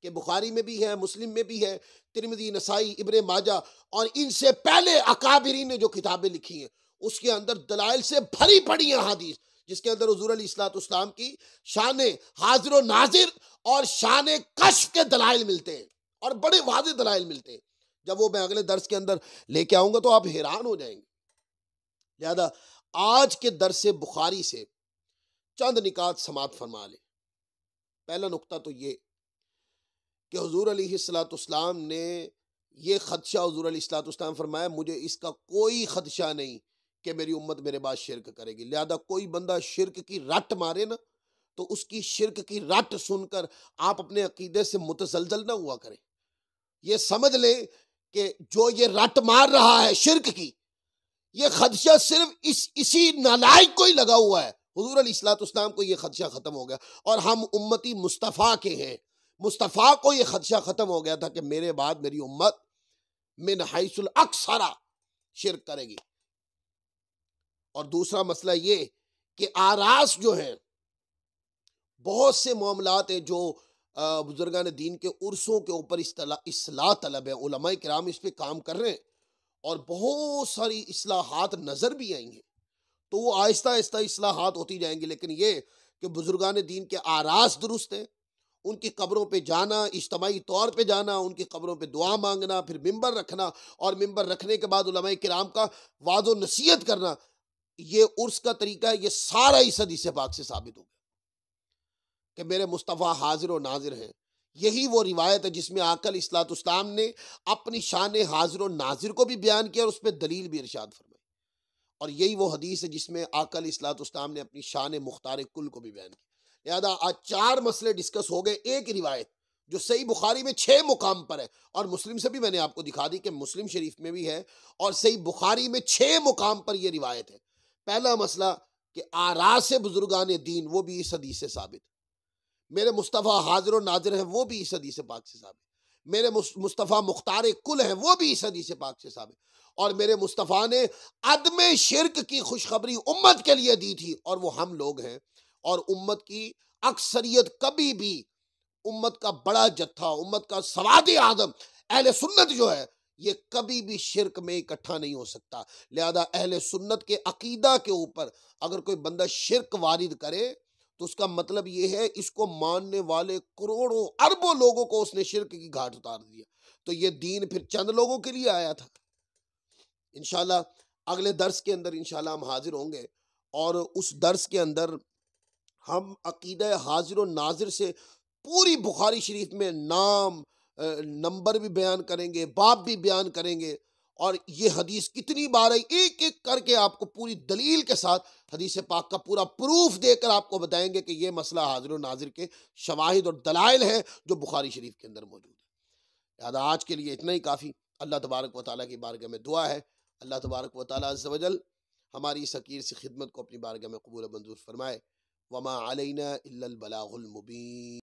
کہ بخاری میں بھی ہے، مسلم میں بھی ہے، ترمذی، نسائی، ابن ماجہ اور ان سے پہلے اکابرین نے جو کتابیں لکھی ہیں اس کے اندر دلائل سے بھری پڑی ہیں حدیث، جس کے اندر حضور علیہ الصلوۃ والسلام کی شان حاضر و ناظر اور شان کشف کے دلائل ملتے ہیں اور بڑے واضح دلائل ملتے ہیں۔ جب وہ میں اگلے درس کے اندر لے کے آؤں گا تو آپ حیران ہو جائیں گے۔ لہذا آج کے درس بخاری سے چند نکات سماعت فرما لیں۔ پہلا نقطہ تو یہ کہ حضور علیہ الصلوۃ والسلام نے یہ خدشہ، حضور علیہ الصلوۃ والسلام فرمایا مجھے اس کا کوئی خدشہ نہیں کہ میری امت میرے بعد شرک کرے گی، لہذا کوئی بندہ شرک کی رٹ مارے نا تو اس کی شرک کی رٹ سن کر آپ اپنے عقیدے سے متزلزل نہ ہوا کریں۔ یہ سمجھ لیں کہ جو یہ رٹ مار رہا ہے شرک کی، یہ خدشہ صرف اسی نالائق کو ہی لگا ہوا ہے۔ حضور علیہ الصلوۃ والسلام کو یہ خدشہ ختم ہو گیا اور ہم امتی مصطفیٰ کے ہیں، مصطفیٰ کو یہ خدشہ ختم ہو گیا تھا کہ میرے بعد میری امت من حیث الاکثر شرک کرے گی۔ اور دوسرا مسئلہ یہ کہ آراس جو ہیں، بہت سے معاملات ہیں جو بزرگان دین کے عرصوں کے اوپر اصلاح طلب ہے، علماء کرام اس پہ کام کر رہے ہیں اور بہت ساری اصلاحات نظر بھی آئی ہیں، تو وہ آہستہ آہستہ اصلاحات ہوتی جائیں گی، لیکن یہ کہ بزرگان دین کے آراس درست ہیں، ان کی قبروں پہ جانا، اجتماعی طور پہ جانا، ان کی قبروں پہ دعا مانگنا، پھر ممبر رکھنا اور ممبر رکھنے کے بعد علماء کرام کا وعظ و نصیحت کرنا، یہ عرس کا طریقہ ہے، یہ سارا اس حدیث پاک سے ثابت ہو گیا کہ میرے مصطفیٰ حاضر و ناظر ہیں۔ یہی وہ روایت ہے جس میں آقا علیہ الصلوۃ والسلام نے اپنی شان حاضر و ناظر کو بھی بیان کیا اور اس پہ دلیل بھی ارشاد فرمائی، اور یہی وہ حدیث ہے جس میں آقا علیہ الصلوۃ والسلام نے اپنی شان مختار کل کو بھی بیان کیا۔ لہذا آج 4 مسئلے ڈسکس ہو گئے، ایک روایت جو صحیح بخاری میں 6 مقام پر ہے اور مسلم سے بھی میں نے آپ کو دکھا دی کہ مسلم شریف میں بھی ہے اور صحیح بخاری میں 6 مقام پر یہ روایت ہے۔ پہلا مسئلہ کہ آراس بزرگان دین وہ بھی اس حدیث سے ثابت، میرے مصطفیٰ حاضر و ناظر ہیں وہ بھی اس حدیث پاک سے ثابت، میرے مصطفیٰ مختار کل ہیں وہ بھی اس حدیث پاک سے ثابت، اور میرے مصطفیٰ نے عدم شرک کی خوشخبری امت کے لیے دی تھی اور وہ ہم لوگ ہیں، اور امت کی اکثریت کبھی بھی، امت کا بڑا جتھا، امت کا سواد اعظم اہل سنت جو ہے یہ کبھی بھی شرک میں اکٹھا نہیں ہو سکتا۔ لہذا اہل سنت کے عقیدہ کے اوپر اگر کوئی بندہ شرک وارد کرے تو اس کا مطلب یہ ہے اس کو ماننے والے کروڑوں اربوں لوگوں کو اس نے شرک کی گھاٹ اتار دیا، تو یہ دین پھر چند لوگوں کے لیے آیا تھا۔ انشاءاللہ اگلے درس کے اندر انشاءاللہ ہم حاضر ہوں گے اور اس درس کے اندر ہم عقیدہ حاضر و ناظر سے پوری بخاری شریف میں نام نمبر بھی بیان کریں گے، باب بھی بیان کریں گے، اور یہ حدیث کتنی بار ہے ایک ایک کر کے آپ کو پوری دلیل کے ساتھ حدیث پاک کا پورا پروف دے کر آپ کو بتائیں گے کہ یہ مسئلہ حاضر و ناظر کے شواہد اور دلائل ہیں جو بخاری شریف کے اندر موجود ہے۔ لہذا آج کے لیے اتنا ہی کافی۔ اللہ تبارک و تعالیٰ کی بارگاہ میں دعا ہے اللہ تبارک و تعالیٰ عز و جل ہماری اس حقیر سی خدمت کو اپنی بارگاہ میں قبول و منظور فرمائے۔ وما علینا الا البلاغ المبین۔